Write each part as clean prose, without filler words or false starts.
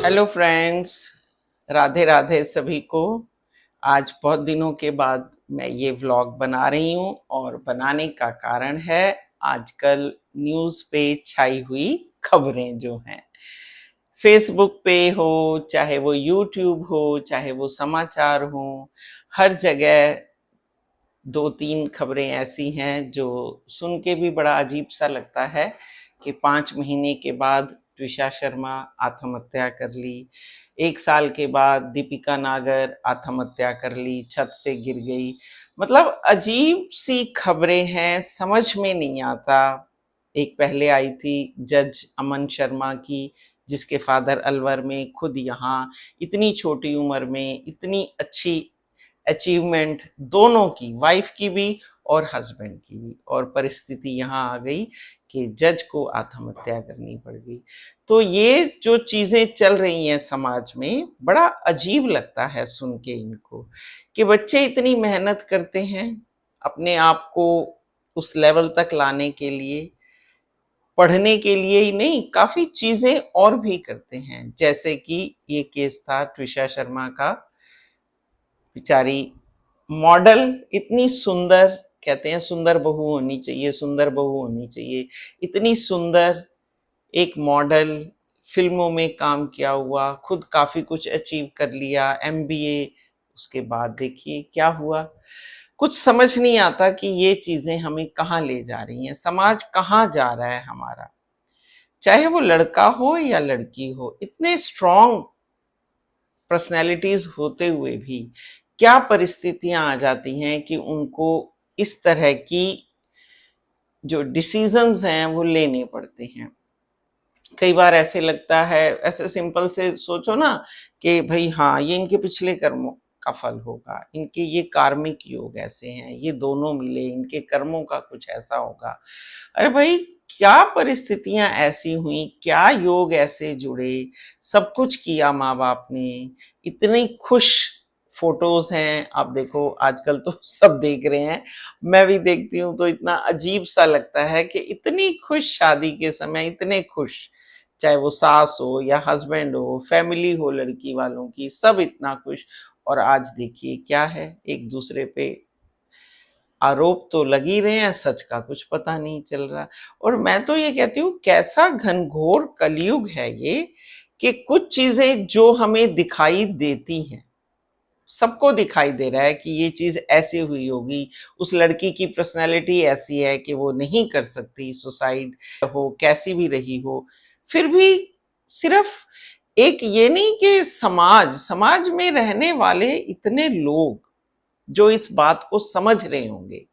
Hello friends, Radhe Radhe सभी को। आज बहुत दिनों के बाद मैं ये व्लॉग बना रही हूँ और बनाने का कारण है आजकल न्यूज़ पे छाई हुई खबरें जो हैं, फेसबुक पे हो, चाहे वो यूट्यूब हो, चाहे वो समाचार हो, हर जगह दो तीन खबरें ऐसी हैं जो सुन के भी बड़ा अजीब सा लगता है कि 5 महीने के बाद त्विषा शर्मा आत्महत्या कर ली, 1 साल के बाद दीपिका नागर आत्महत्या कर ली, छत से गिर गई। मतलब अजीब सी खबरें हैं, समझ में नहीं आता। एक पहले आई थी जज अमन शर्मा की, जिसके फादर अलवर में, खुद यहाँ इतनी छोटी उम्र में इतनी अच्छी अचीवमेंट, दोनों की, वाइफ की भी और हस्बैंड की भी, और परिस्थिति यहाँ आ गई कि जज को आत्महत्या करनी पड़ गई। तो ये जो चीजें चल रही हैं समाज में, बड़ा अजीब लगता है सुन के इनको, कि बच्चे इतनी मेहनत करते हैं अपने आप को उस लेवल तक लाने के लिए, पढ़ने के लिए ही नहीं, काफी चीजें और भी करते हैं। जैसे कि ये केस था त्विषा शर्मा का, बेचारी मॉडल, इतनी सुंदर, कहते हैं सुंदर बहू होनी चाहिए, सुंदर बहू होनी चाहिए, इतनी सुंदर एक मॉडल, फिल्मों में काम किया हुआ, खुद काफी कुछ अचीव कर लिया, एमबीए, उसके बाद देखिए क्या हुआ। कुछ समझ नहीं आता कि ये चीजें हमें कहाँ ले जा रही हैं, समाज कहाँ जा रहा है हमारा। चाहे वो लड़का हो या लड़की हो, इतने स्ट्रॉन्ग पर्सनैलिटीज होते हुए भी क्या परिस्थितियां आ जाती हैं कि उनको इस तरह की जो डिसीजंस हैं वो लेने पड़ते हैं। कई बार ऐसे लगता है, ऐसे सिंपल से सोचो ना, कि भाई हाँ, ये इनके पिछले कर्मों का फल होगा, इनके ये कार्मिक योग ऐसे हैं, ये दोनों मिले, इनके कर्मों का कुछ ऐसा होगा। अरे भाई, क्या परिस्थितियां ऐसी हुई, क्या योग ऐसे जुड़े, सब कुछ किया माँ बाप ने, इतनी खुश फोटोज हैं। आप देखो आजकल तो सब देख रहे हैं, मैं भी देखती हूँ, तो इतना अजीब सा लगता है कि इतनी खुश, शादी के समय इतने खुश, चाहे वो सास हो या हस्बैंड हो, फैमिली हो लड़की वालों की, सब इतना खुश। और आज देखिए क्या है, एक दूसरे पे आरोप तो लग ही रहे हैं, सच का कुछ पता नहीं चल रहा। और मैं तो ये कहती हूँ, कैसा घनघोर कलयुग है ये, कि कुछ चीजें जो हमें दिखाई देती हैं, सबको दिखाई दे रहा है कि ये चीज ऐसी हुई होगी, उस लड़की की पर्सनैलिटी ऐसी है कि वो नहीं कर सकती सुसाइड, हो कैसी भी रही हो, फिर भी सिर्फ एक ये नहीं कि समाज समाज में रहने वाले इतने लोग जो इस बात को समझ रहे होंगे,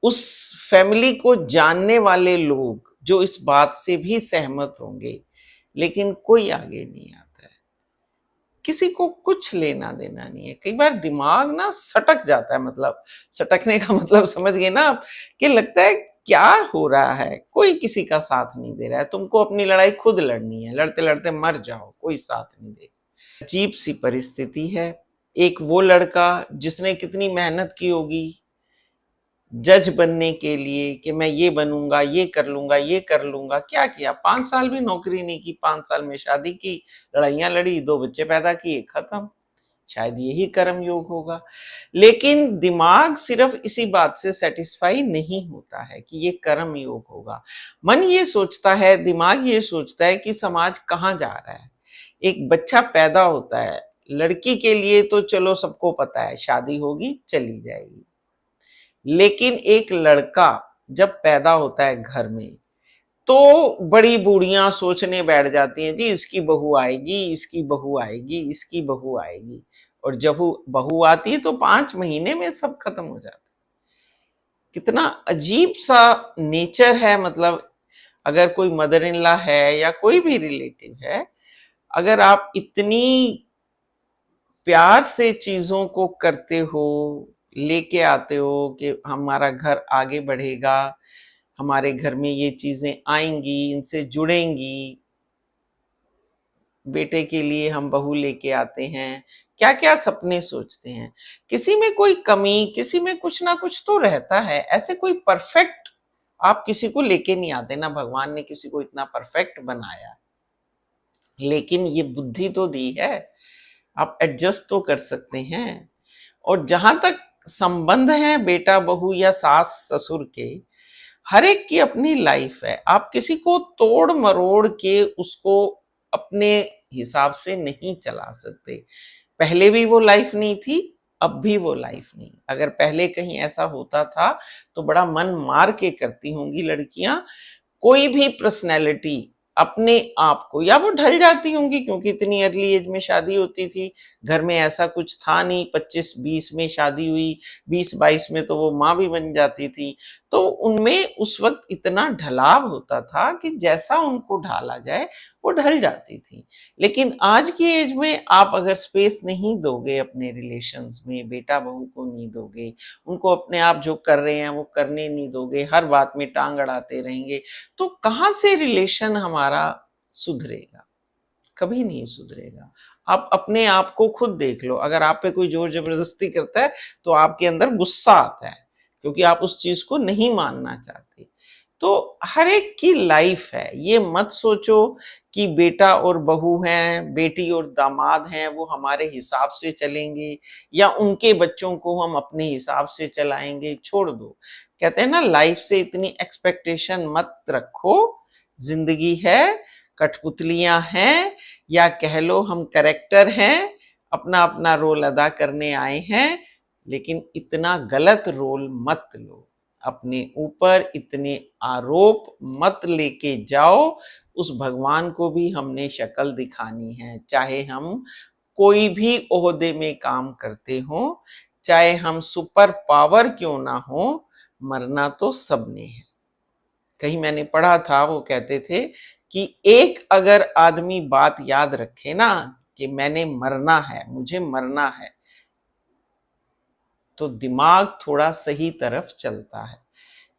उस फैमिली को जानने वाले लोग जो इस बात से भी सहमत होंगे, लेकिन कोई आगे नहीं आता है, किसी को कुछ लेना देना नहीं है। कई बार दिमाग ना सटक जाता है, मतलब सटकने का मतलब समझ गए ना आप, कि लगता है क्या हो रहा है, कोई किसी का साथ नहीं दे रहा है, तुमको अपनी लड़ाई खुद लड़नी है, लड़ते लड़ते मर जाओ, कोई साथ नहीं दे। अजीब सी परिस्थिति है। एक वो लड़का जिसने कितनी मेहनत की होगी जज बनने के लिए, कि मैं ये बनूंगा, ये कर लूंगा, ये कर लूंगा, क्या किया, 5 साल भी नौकरी नहीं की, 5 साल में शादी की, लड़ाइयां लड़ी, 2 बच्चे पैदा किए, खत्म। शायद यही कर्म योग होगा। लेकिन दिमाग सिर्फ इसी बात से सेटिस्फाई नहीं होता है कि ये कर्म योग होगा। मन ये सोचता है, दिमाग ये सोचता है कि समाज कहाँ जा रहा है। एक बच्चा पैदा होता है, लड़की के लिए तो चलो सबको पता है, शादी होगी चली जाएगी, लेकिन एक लड़का जब पैदा होता है घर में, तो बड़ी बूढ़ियां सोचने बैठ जाती हैं, जी इसकी बहू आएगी, इसकी बहू आएगी, इसकी बहू आएगी। और जब बहू आती है तो 5 महीने में सब खत्म हो जाता है। कितना अजीब सा नेचर है। मतलब अगर कोई मदर इन लॉ है या कोई भी रिलेटिव है, अगर आप इतनी प्यार से चीजों को करते हो, लेके आते हो कि हमारा घर आगे बढ़ेगा, हमारे घर में ये चीजें आएंगी, इनसे जुड़ेंगी, बेटे के लिए हम बहू लेके आते हैं, क्या क्या सपने सोचते हैं। किसी में कोई कमी, किसी में कुछ ना कुछ तो रहता है, ऐसे कोई परफेक्ट आप किसी को लेके नहीं आते ना, भगवान ने किसी को इतना परफेक्ट बनाया। लेकिन ये बुद्धि तो दी है, आप एडजस्ट तो कर सकते हैं। और जहां तक संबंध है बेटा बहू या सास ससुर के, हर एक की अपनी लाइफ है। आप किसी को तोड़ मरोड़ के उसको अपने हिसाब से नहीं चला सकते। पहले भी वो लाइफ नहीं थी, अब भी वो लाइफ नहीं। अगर पहले कहीं ऐसा होता था तो बड़ा मन मार के करती होंगी लड़कियां। कोई भी पर्सनैलिटी अपने आप को, या वो ढल जाती होंगी क्योंकि इतनी अर्ली एज में शादी होती थी, घर में ऐसा कुछ था नहीं, 25-20 में शादी हुई, 20-22 में तो वो माँ भी बन जाती थी। तो उनमें उस वक्त इतना ढलाव होता था कि जैसा उनको ढाला जाए वो ढल जाती थी। लेकिन आज की एज में आप अगर स्पेस नहीं दोगे अपने रिलेशंस में, बेटा बहू को नहीं दोगे, उनको अपने आप जो कर रहे हैं वो करने नहीं दोगे, हर बात में टांग अड़ाते रहेंगे, तो कहां से रिलेशन हमारा सुधरेगा? कभी नहीं सुधरेगा। आप अपने आप को खुद देख लो, अगर आप पे कोई जोर जबरदस्ती करता है तो आपके अंदर गुस्सा आता है, क्योंकि आप उस चीज को नहीं मानना चाहते। तो हर एक की लाइफ है। ये मत सोचो कि बेटा और बहू हैं, बेटी और दामाद हैं, वो हमारे हिसाब से चलेंगे या उनके बच्चों को हम अपने हिसाब से चलाएंगे। छोड़ दो। कहते हैं ना, लाइफ से इतनी एक्सपेक्टेशन मत रखो। जिंदगी है, कठपुतलियां हैं, या कह लो हम करेक्टर हैं, अपना अपना रोल अदा करने आए हैं। लेकिन इतना गलत रोल मत लो, अपने ऊपर इतने आरोप मत लेके जाओ। उस भगवान को भी हमने शक्ल दिखानी है, चाहे हम कोई भी ओहदे में काम करते हो, चाहे हम सुपर पावर क्यों ना हो, मरना तो सबने है। कहीं मैंने पढ़ा था, वो कहते थे कि एक अगर आदमी बात याद रखे ना कि मैंने मरना है, मुझे मरना है, तो दिमाग थोड़ा सही तरफ चलता है।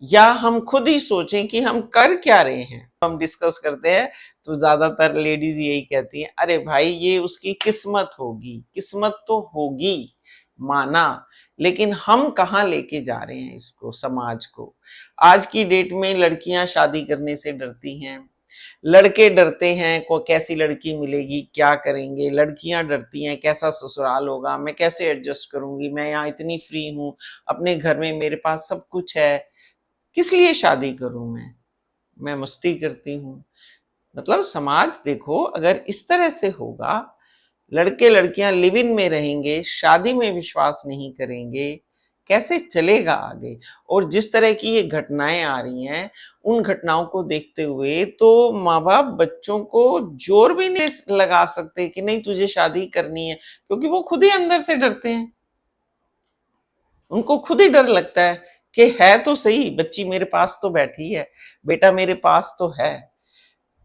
या हम खुद ही सोचें कि हम कर क्या रहे हैं। हम डिस्कस करते हैं तो ज्यादातर लेडीज यही कहती हैं, अरे भाई ये उसकी किस्मत होगी। किस्मत तो होगी, माना, लेकिन हम कहाँ लेके जा रहे हैं इसको, समाज को। आज की डेट में लड़कियां शादी करने से डरती हैं, लड़के डरते हैं को कैसी लड़की मिलेगी, क्या करेंगे। लड़कियां डरती हैं कैसा ससुराल होगा, मैं कैसे एडजस्ट करूंगी, मैं यहाँ इतनी फ्री हूँ, अपने घर में मेरे पास सब कुछ है, किस लिए शादी करूं मैं मस्ती करती हूँ। मतलब समाज देखो, अगर इस तरह से होगा, लड़के लड़कियां लिव इन में रहेंगे, शादी में विश्वास नहीं करेंगे, कैसे चलेगा आगे। और जिस तरह की ये घटनाएं आ रही हैं, उन घटनाओं को देखते हुए तो माँ बाप बच्चों को जोर भी नहीं लगा सकते कि नहीं तुझे शादी करनी है, क्योंकि वो खुद ही अंदर से डरते हैं। उनको खुद ही डर लगता है कि है तो सही, बच्ची मेरे पास तो बैठी है, बेटा मेरे पास तो है।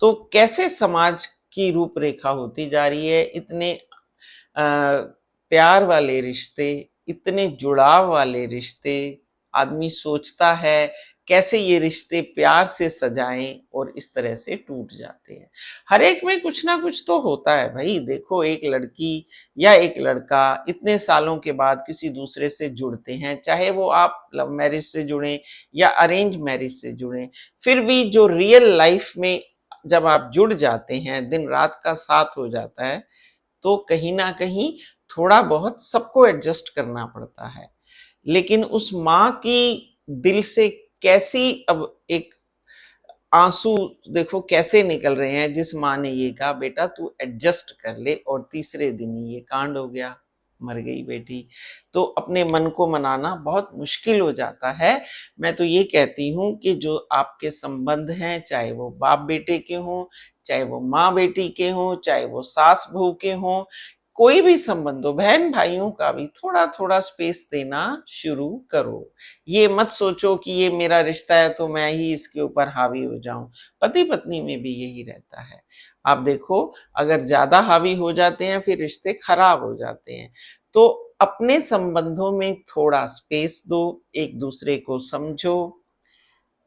तो कैसे समाज की रूपरेखा होती जा रही है। इतने प्यार वाले रिश्ते, इतने जुड़ाव वाले रिश्ते, आदमी सोचता है कैसे ये रिश्ते प्यार से सजाएं और इस तरह से टूट जाते हैं। हर एक में कुछ ना कुछ तो होता है भाई। देखो, एक लड़की या एक लड़का इतने सालों के बाद किसी दूसरे से जुड़ते हैं, चाहे वो आप लव मैरिज से जुड़े या अरेंज मैरिज से जुड़े, फिर भी जो रियल लाइफ में जब आप जुड़ जाते हैं, दिन रात का साथ हो जाता है, तो कहीं ना कहीं थोड़ा बहुत सबको एडजस्ट करना पड़ता है। लेकिन उस माँ की दिल से कैसी अब एक आंसू देखो कैसे निकल रहे हैं, जिस माँ ने ये कहा बेटा तू एडजस्ट कर ले, और तीसरे दिन ही ये कांड हो गया, मर गई बेटी। तो अपने मन को मनाना बहुत मुश्किल हो जाता है। मैं तो ये कहती हूँ कि जो आपके संबंध हैं, चाहे वो बाप बेटे के हों, चाहे वो माँ बेटी के हों, चाहे वो सास बहू के हों, कोई भी संबंध हो, बहन भाइयों का भी थोड़ा थोड़ा स्पेस देना शुरू करो। ये मत सोचो कि ये मेरा रिश्ता है तो मैं ही इसके ऊपर हावी हो जाऊं। पति पत्नी में भी यही रहता है। आप देखो, अगर ज्यादा हावी हो जाते हैं फिर रिश्ते खराब हो जाते हैं। तो अपने संबंधों में थोड़ा स्पेस दो, एक दूसरे को समझो,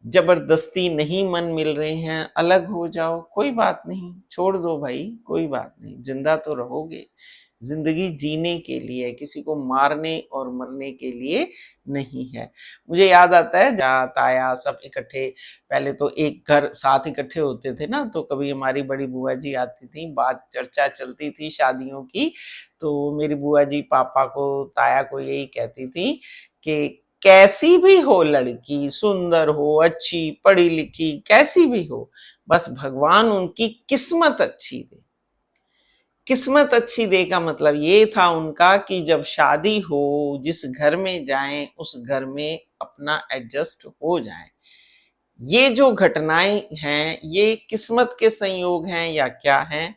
जबरदस्ती नहीं मन मिल रहे हैं, अलग हो जाओ, कोई बात नहीं, छोड़ दो भाई, कोई बात नहीं, जिंदा तो रहोगे। जिंदगी जीने के लिए, किसी को मारने और मरने के लिए नहीं है। मुझे याद आता है जात आया सब इकट्ठे, पहले तो एक घर साथ इकट्ठे होते थे ना, तो कभी हमारी बड़ी बुआ जी आती थी, बात चर्चा चलती थी शादियों की, तो मेरी बुआ जी पापा को ताया को यही कहती थी कि कैसी भी हो लड़की, सुंदर हो, अच्छी पढ़ी लिखी, कैसी भी हो, बस भगवान उनकी किस्मत अच्छी दे। किस्मत अच्छी दे का मतलब ये था उनका कि जब शादी हो, जिस घर में जाएं उस घर में अपना एडजस्ट हो जाएं। ये जो घटनाएं हैं ये किस्मत के संयोग हैं या क्या हैं,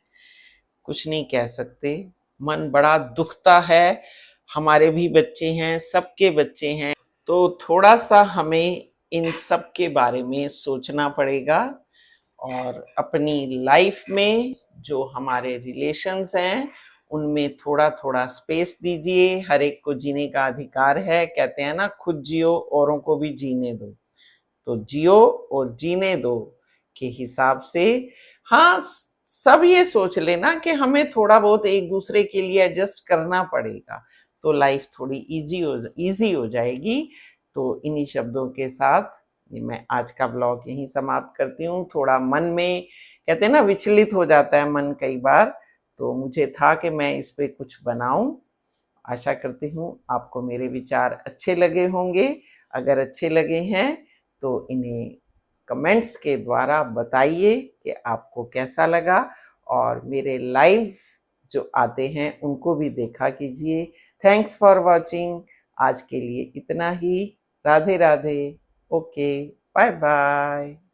कुछ नहीं कह सकते। मन बड़ा दुखता है, हमारे भी बच्चे हैं, सबके बच्चे हैं, तो थोड़ा सा हमें इन सब के बारे में सोचना पड़ेगा और अपनी लाइफ में जो हमारे रिलेशंस हैं उनमें थोड़ा थोड़ा स्पेस दीजिए। हर एक को जीने का अधिकार है, कहते हैं ना, खुद जियो औरों को भी जीने दो, तो जियो और जीने दो के हिसाब से। हाँ, सब ये सोच लेना कि हमें थोड़ा बहुत एक दूसरे के लिए एडजस्ट करना पड़ेगा, तो लाइफ थोड़ी इजी हो जाएगी। तो इन्हीं शब्दों के साथ मैं आज का ब्लॉग यहीं समाप्त करती हूँ। थोड़ा मन में, कहते हैं ना, विचलित हो जाता है मन कई बार, तो मुझे था कि मैं इस पे कुछ बनाऊं। आशा करती हूँ आपको मेरे विचार अच्छे लगे होंगे। अगर अच्छे लगे हैं तो इन्हें कमेंट्स के द्वारा बताइए कि आपको कैसा लगा, और मेरे लाइव जो आते हैं उनको भी देखा कीजिए। Thanks for watching. आज के लिए इतना ही। Radhe Radhe. Okay, bye bye.